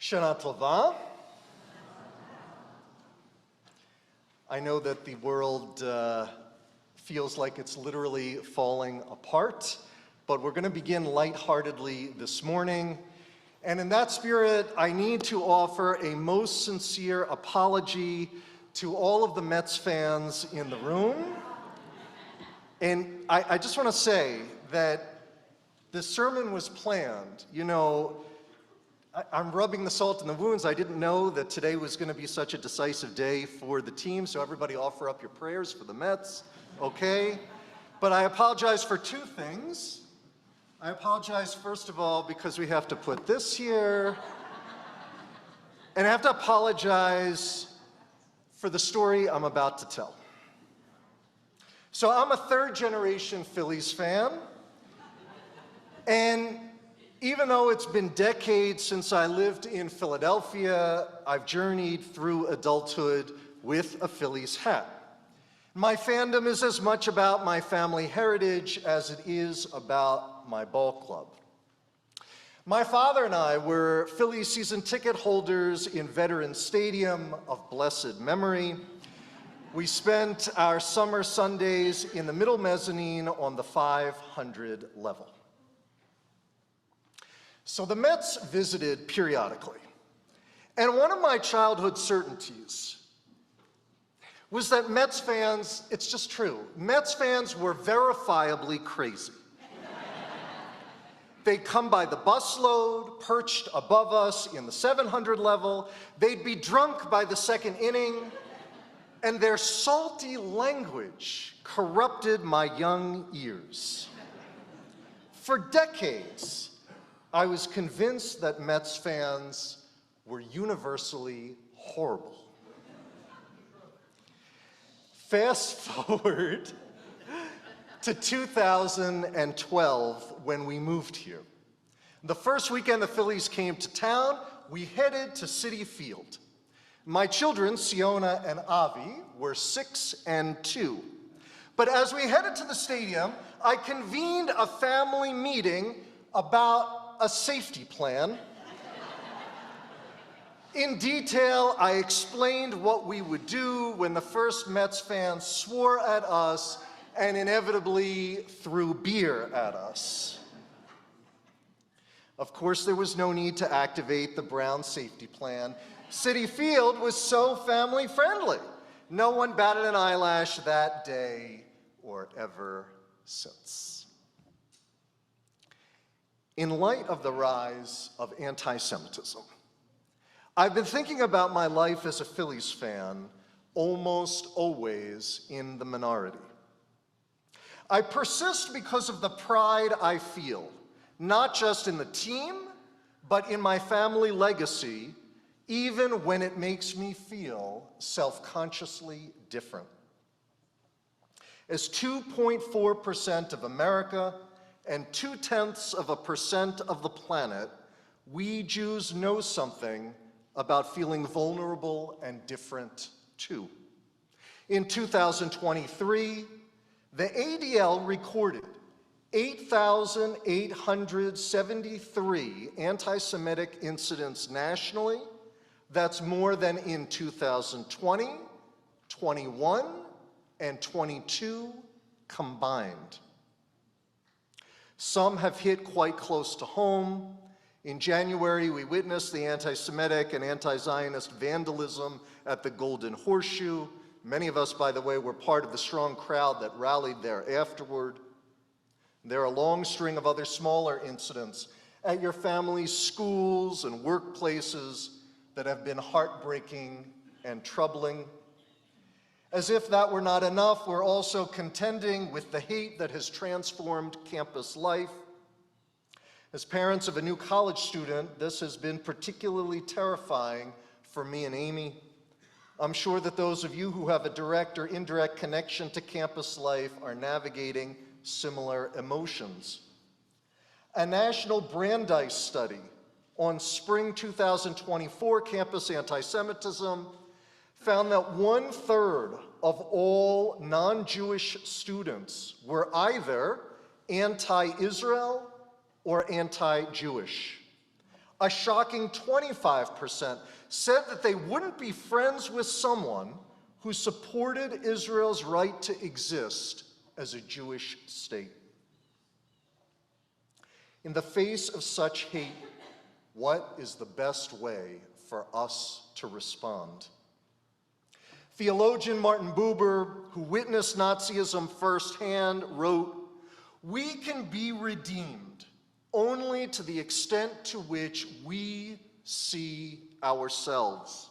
Shana Tova. I know that the world feels like it's literally falling apart, but we're going to begin lightheartedly this morning. And in that spirit, I need to offer a most sincere apology to all of the Mets fans in the room. And I just want to say that this sermon was planned. You know, I'm rubbing the salt in the wounds. I didn't know that today was going to be such a decisive day for the team, so everybody offer up your prayers for the Mets, okay? But I apologize for two things. I apologize, first of all, because we have to put this here. And I have to apologize for the story I'm about to tell. So I'm a third-generation Phillies fan. And even though it's been decades since I lived in Philadelphia, I've journeyed through adulthood with a Phillies hat. My fandom is as much about my family heritage as it is about my ball club. My father and I were Phillies season ticket holders in Veterans Stadium of blessed memory. We spent our summer Sundays in the middle mezzanine on the 500 level. So the Mets visited periodically. And one of my childhood certainties was that Mets fans, it's just true, Mets fans were verifiably crazy. They'd come by the busload, perched above us in the 700 level. They'd be drunk by the second inning, and their salty language corrupted my young ears. For decades, I was convinced that Mets fans were universally horrible. Fast forward to 2012 when we moved here. The first weekend the Phillies came to town, we headed to Citi Field. My children, Siona and Avi, were 6 and 2. But as we headed to the stadium, I convened a family meeting about a safety plan. In detail, I explained what we would do when the first Mets fan swore at us and inevitably threw beer at us. Of course, there was no need to activate the Brown safety plan. Citi Field was so family friendly. No one batted an eyelash that day or ever since. In light of the rise of anti-Semitism, I've been thinking about my life as a Phillies fan, almost always in the minority. I persist because of the pride I feel, not just in the team, but in my family legacy, even when it makes me feel self-consciously different. As 2.4% of America and 0.2% of the planet, we Jews know something about feeling vulnerable and different too. In 2023, the ADL recorded 8,873 anti-Semitic incidents nationally. That's more than in 2020, 21, and 22 combined. Some have hit quite close to home. In January, we witnessed the anti-Semitic and anti-Zionist vandalism at the Golden Horseshoe. Many of us, by the way, were part of the strong crowd that rallied there afterward. There are a long string of other smaller incidents at your family's schools and workplaces that have been heartbreaking and troubling. As if that were not enough, we're also contending with the hate that has transformed campus life. As parents of a new college student, this has been particularly terrifying for me and Amy. I'm sure that those of you who have a direct or indirect connection to campus life are navigating similar emotions. A National Brandeis study on spring 2024 campus anti-Semitism found that 1/3 of all non-Jewish students were either anti-Israel or anti-Jewish. A shocking 25% said that they wouldn't be friends with someone who supported Israel's right to exist as a Jewish state. In the face of such hate, what is the best way for us to respond? Theologian Martin Buber, who witnessed Nazism firsthand, wrote, "We can be redeemed only to the extent to which we see ourselves."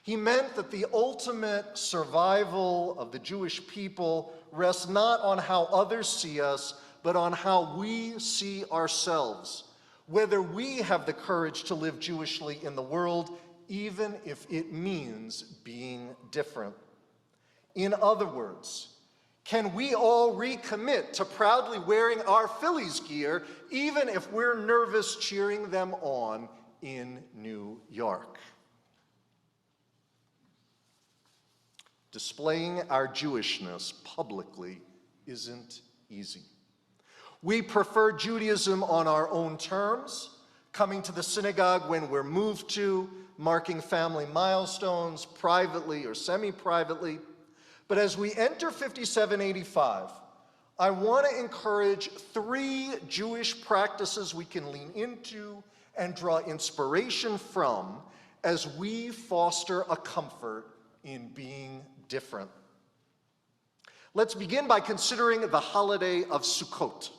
He meant that the ultimate survival of the Jewish people rests not on how others see us, but on how we see ourselves, whether we have the courage to live Jewishly in the world, even if it means being different. In other words, can we all recommit to proudly wearing our Phillies gear, even if we're nervous cheering them on in New York? Displaying our Jewishness publicly isn't easy. We prefer Judaism on our own terms, coming to the synagogue when we're moved to, marking family milestones privately or semi-privately. But as we enter 5785, I want to encourage 3 Jewish practices we can lean into and draw inspiration from as we foster a comfort in being different. Let's begin by considering the holiday of Sukkot.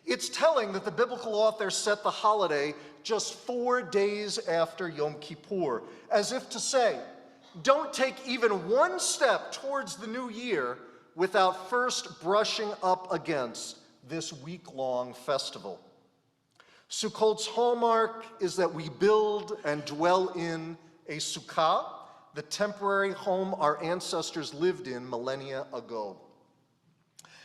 It's telling that the biblical author set the holiday just 4 days after Yom Kippur, as if to say, don't take even one step towards the new year without first brushing up against this week-long festival. Sukkot's hallmark is that we build and dwell in a sukkah, the temporary home our ancestors lived in millennia ago.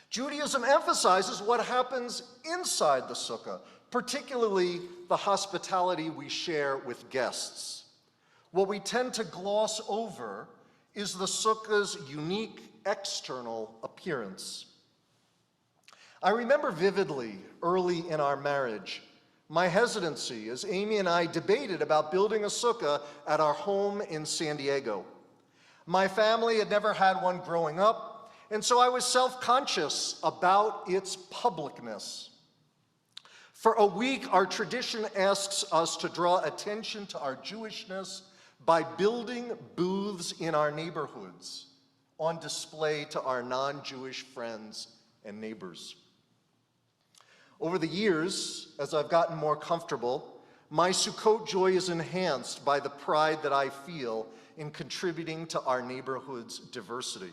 Judaism emphasizes what happens inside the sukkah, particularly the hospitality we share with guests. What we tend to gloss over is the sukkah's unique external appearance. I remember vividly, early in our marriage, my hesitancy as Amy and I debated about building a sukkah at our home in San Diego. My family had never had one growing up, and so I was self-conscious about its publicness. For a week, our tradition asks us to draw attention to our Jewishness by building booths in our neighborhoods on display to our non-Jewish friends and neighbors. Over the years, as I've gotten more comfortable, my Sukkot joy is enhanced by the pride that I feel in contributing to our neighborhood's diversity.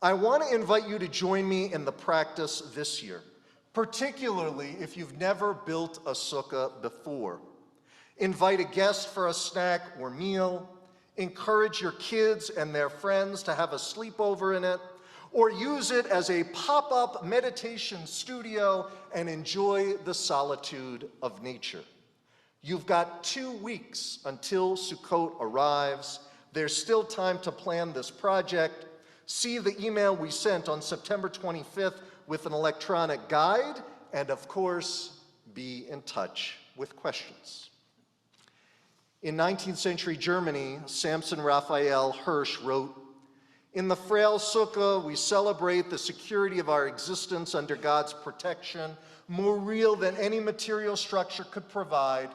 I want to invite you to join me in the practice this year, particularly if you've never built a sukkah before. Invite a guest for a snack or meal, encourage your kids and their friends to have a sleepover in it, or use it as a pop-up meditation studio and enjoy the solitude of nature. You've got 2 weeks until Sukkot arrives. There's still time to plan this project. See the email we sent on September 25th with an electronic guide, and of course, be in touch with questions. In 19th century Germany, Samson Raphael Hirsch wrote, "In the frail sukkah, we celebrate the security of our existence under God's protection, more real than any material structure could provide."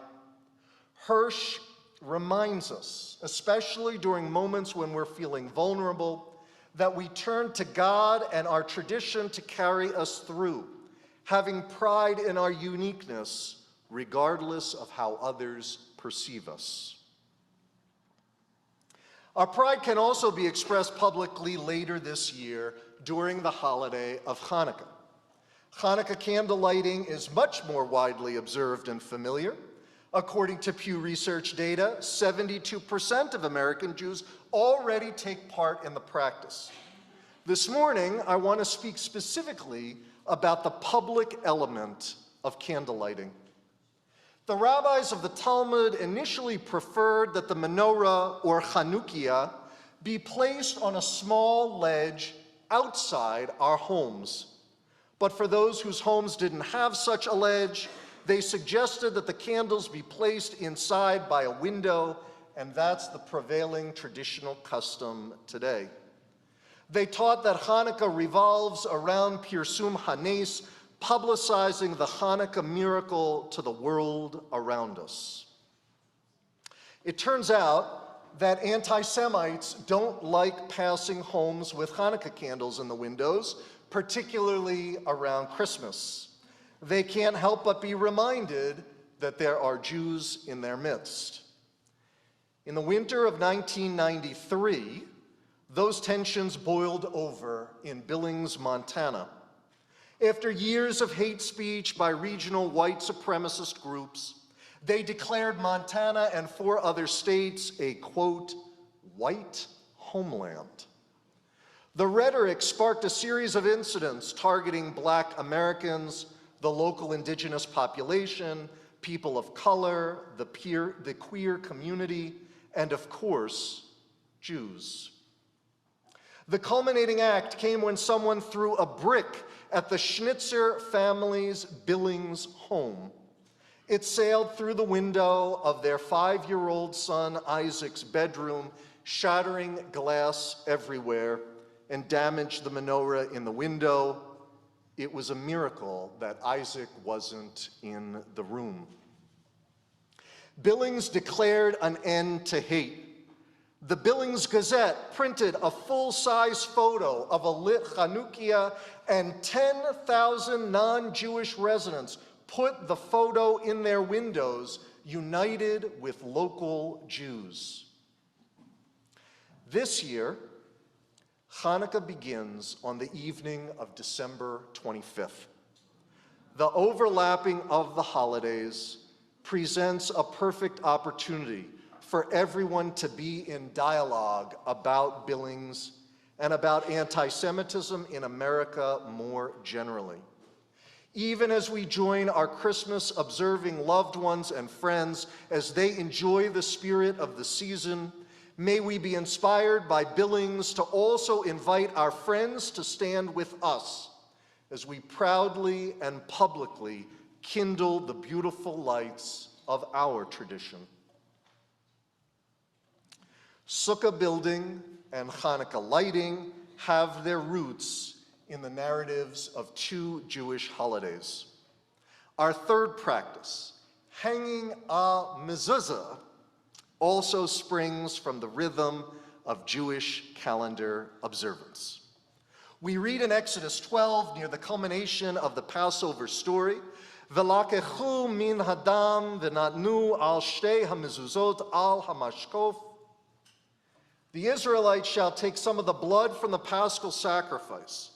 Hirsch reminds us, especially during moments when we're feeling vulnerable, that we turn to God and our tradition to carry us through, having pride in our uniqueness, regardless of how others perceive us. Our pride can also be expressed publicly later this year during the holiday of Hanukkah. Hanukkah candle lighting is much more widely observed and familiar. According to Pew Research data, 72% of American Jews already take part in the practice. This morning, I want to speak specifically about the public element of candle lighting. The rabbis of the Talmud initially preferred that the menorah, or Chanukiah, be placed on a small ledge outside our homes. But for those whose homes didn't have such a ledge, They suggested that the candles be placed inside by a window, and that's the prevailing traditional custom today. They taught that Hanukkah revolves around Pirsum Hanes, publicizing the Hanukkah miracle to the world around us. It turns out that anti-Semites don't like passing homes with Hanukkah candles in the windows, particularly around Christmas. They can't help but be reminded that there are Jews in their midst. In the winter of 1993, those tensions boiled over in Billings, Montana. After years of hate speech by regional white supremacist groups, they declared Montana and 4 other states a, quote, white homeland. The rhetoric sparked a series of incidents targeting Black Americans, the local indigenous population, people of color, the queer community, and of course, Jews. The culminating act came when someone threw a brick at the Schnitzer family's Billings home. It sailed through the window of their 5-year-old son Isaac's bedroom, shattering glass everywhere, and damaged the menorah in the window. It was a miracle that Isaac wasn't in the room. Billings declared an end to hate. The Billings Gazette printed a full-size photo of a lit Chanukiah, and 10,000 non-Jewish residents put the photo in their windows, united with local Jews. This year, Hanukkah begins on the evening of December 25th. The overlapping of the holidays presents a perfect opportunity for everyone to be in dialogue about Billings and about anti-Semitism in America more generally. Even as we join our Christmas-observing loved ones and friends as they enjoy the spirit of the season, may we be inspired by Billings to also invite our friends to stand with us as we proudly and publicly kindle the beautiful lights of our tradition. Sukkah building and Hanukkah lighting have their roots in the narratives of 2 Jewish holidays. Our third practice, hanging a mezuzah, also springs from the rhythm of Jewish calendar observance. We read in Exodus 12, near the culmination of the Passover story, "V'lakechu min hadam v'natnu al shtei hamezuzot al hamashkof." The Israelites shall take some of the blood from the Paschal sacrifice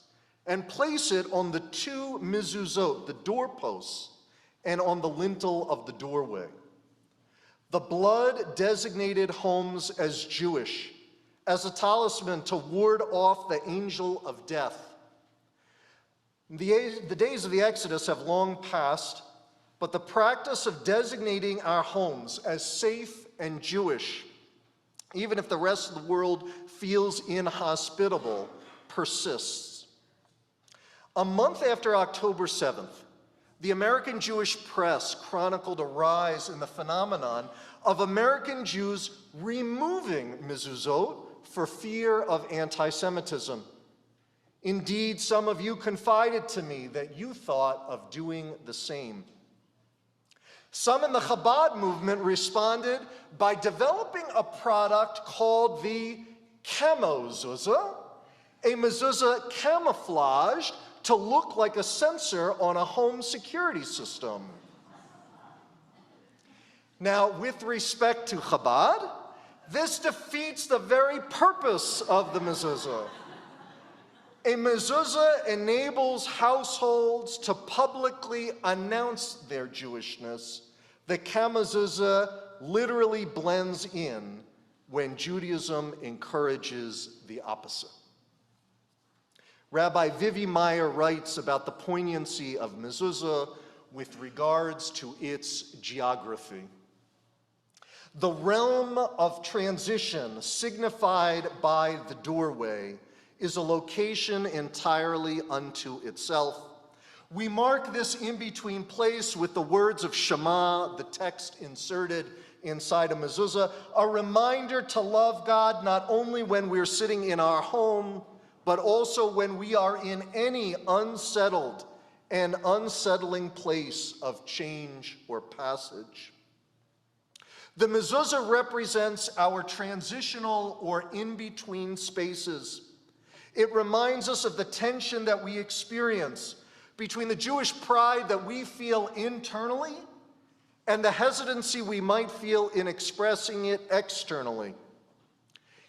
and place it on the 2 mezuzot, the doorposts, and on the lintel of the doorway. The blood designated homes as Jewish, as a talisman to ward off the angel of death. The days of the Exodus have long passed, but the practice of designating our homes as safe and Jewish, even if the rest of the world feels inhospitable, persists. A month after October 7th, the American Jewish press chronicled a rise in the phenomenon of American Jews removing mezuzot for fear of anti-Semitism. Indeed, some of you confided to me that you thought of doing the same. Some in the Chabad movement responded by developing a product called the camo zuzah, a mezuzah camouflaged to look like a sensor on a home security system. Now, with respect to Chabad, this defeats the very purpose of the mezuzah. A mezuzah enables households to publicly announce their Jewishness. The kamezuzah literally blends in when Judaism encourages the opposite. Rabbi Vivi Meyer writes about the poignancy of mezuzah with regards to its geography. The realm of transition signified by the doorway is a location entirely unto itself, We mark this in-between place with the words of Shema, the text inserted inside a mezuzah, a reminder to love God not only when we're sitting in our home, but also when we are in any unsettled and unsettling place of change or passage. The mezuzah represents our transitional or in-between spaces. It reminds us of the tension that we experience between the Jewish pride that we feel internally and the hesitancy we might feel in expressing it externally.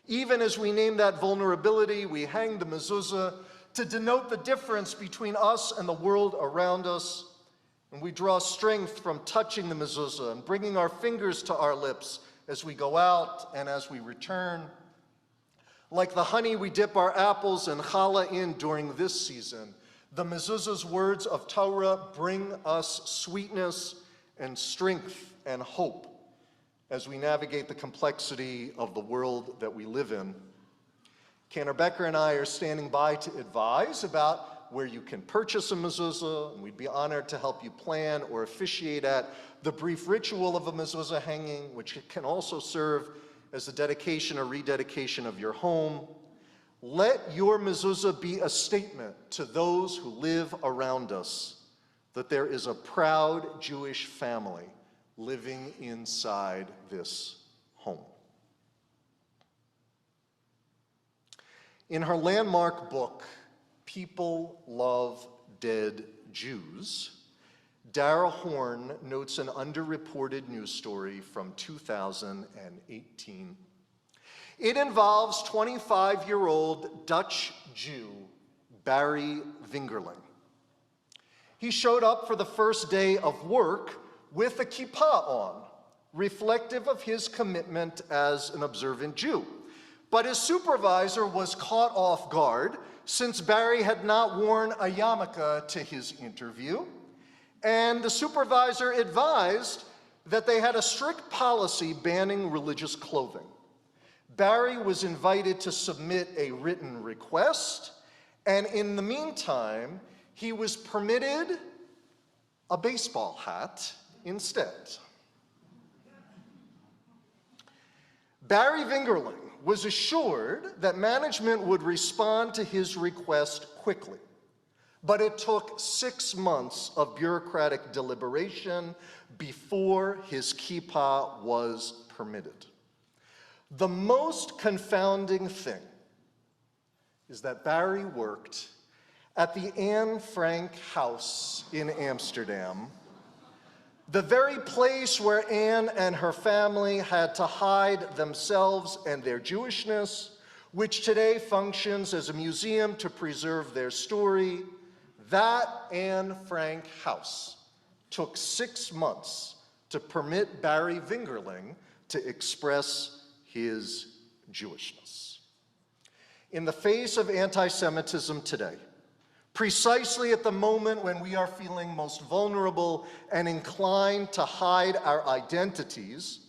Even as we name that vulnerability, we hang the mezuzah to denote the difference between us and the world around us. And we draw strength from touching the mezuzah and bringing our fingers to our lips as we go out and as we return. Like the honey we dip our apples and challah in during this season, the mezuzah's words of Torah bring us sweetness and strength and hope as we navigate the complexity of the world that we live in. Cantor Becker and I are standing by to advise about where you can purchase a mezuzah, and we'd be honored to help you plan or officiate at the brief ritual of a mezuzah hanging, which can also serve as the dedication or rededication of your home. Let your mezuzah be a statement to those who live around us that there is a proud Jewish family living inside this home. In her landmark book, People Love Dead Jews, Dara Horn notes an underreported news story from 2018. It involves 25-year-old Dutch Jew Barry Vingerling. He showed up for the first day of work with a kippah on, reflective of his commitment as an observant Jew. But his supervisor was caught off guard since Barry had not worn a yarmulke to his interview, and the supervisor advised that they had a strict policy banning religious clothing. Barry was invited to submit a written request, and in the meantime, he was permitted a baseball hat instead. Barry Vingerling was assured that management would respond to his request quickly, but it took 6 months of bureaucratic deliberation before his kippah was permitted. The most confounding thing is that Barry worked at the Anne Frank house in Amsterdam, the very place where Anne and her family had to hide themselves and their Jewishness, which today functions as a museum to preserve their story. That Anne Frank house took 6 months to permit Barry Vingerling to express his Jewishness. In the face of anti-Semitism today, precisely at the moment when we are feeling most vulnerable and inclined to hide our identities,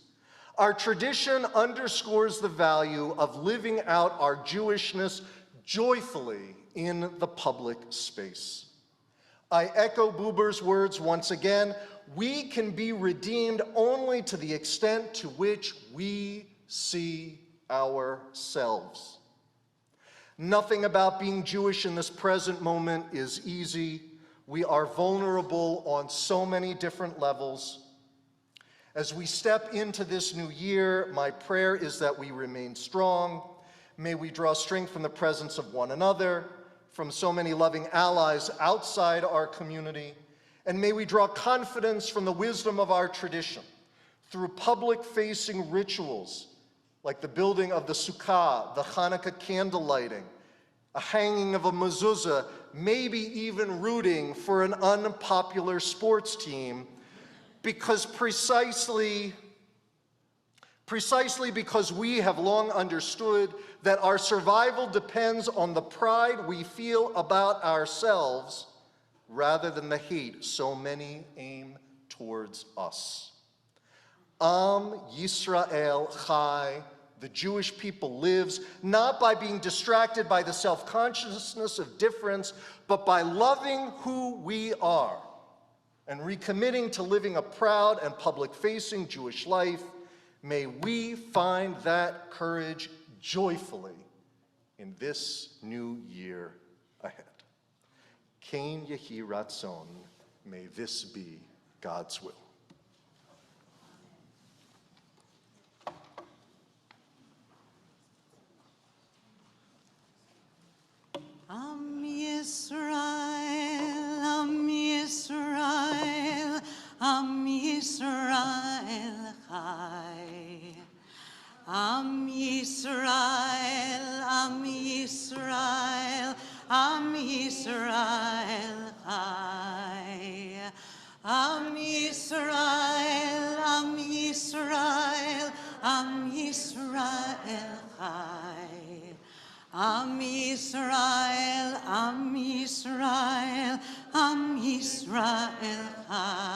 our tradition underscores the value of living out our Jewishness joyfully in the public space. I echo Buber's words once again: we can be redeemed only to the extent to which we see ourselves. Nothing about being Jewish in this present moment is easy. We are vulnerable on so many different levels. As we step into this new year, my prayer is that we remain strong. May we draw strength from the presence of one another, from so many loving allies outside our community, and may we draw confidence from the wisdom of our tradition through public-facing rituals like the building of the Sukkah, the Hanukkah candle lighting, a hanging of a mezuzah, maybe even rooting for an unpopular sports team, because precisely because we have long understood that our survival depends on the pride we feel about ourselves rather than the hate so many aim towards us. Am Yisrael Chai, the Jewish people lives, not by being distracted by the self-consciousness of difference, but by loving who we are and recommitting to living a proud and public-facing Jewish life. May we find that courage joyfully in this new year ahead. Ken Yehi Ratzon, may this be God's will. Am Yisrael, Am Yisrael, Am Yisrael Chai. Am Yisrael, Am Yisrael, Am Yisrael Chai. Am Yisrael, Am Yisrael, Am Yisrael Chai. Am Yisrael, Am Yisrael, Am Yisrael Chai.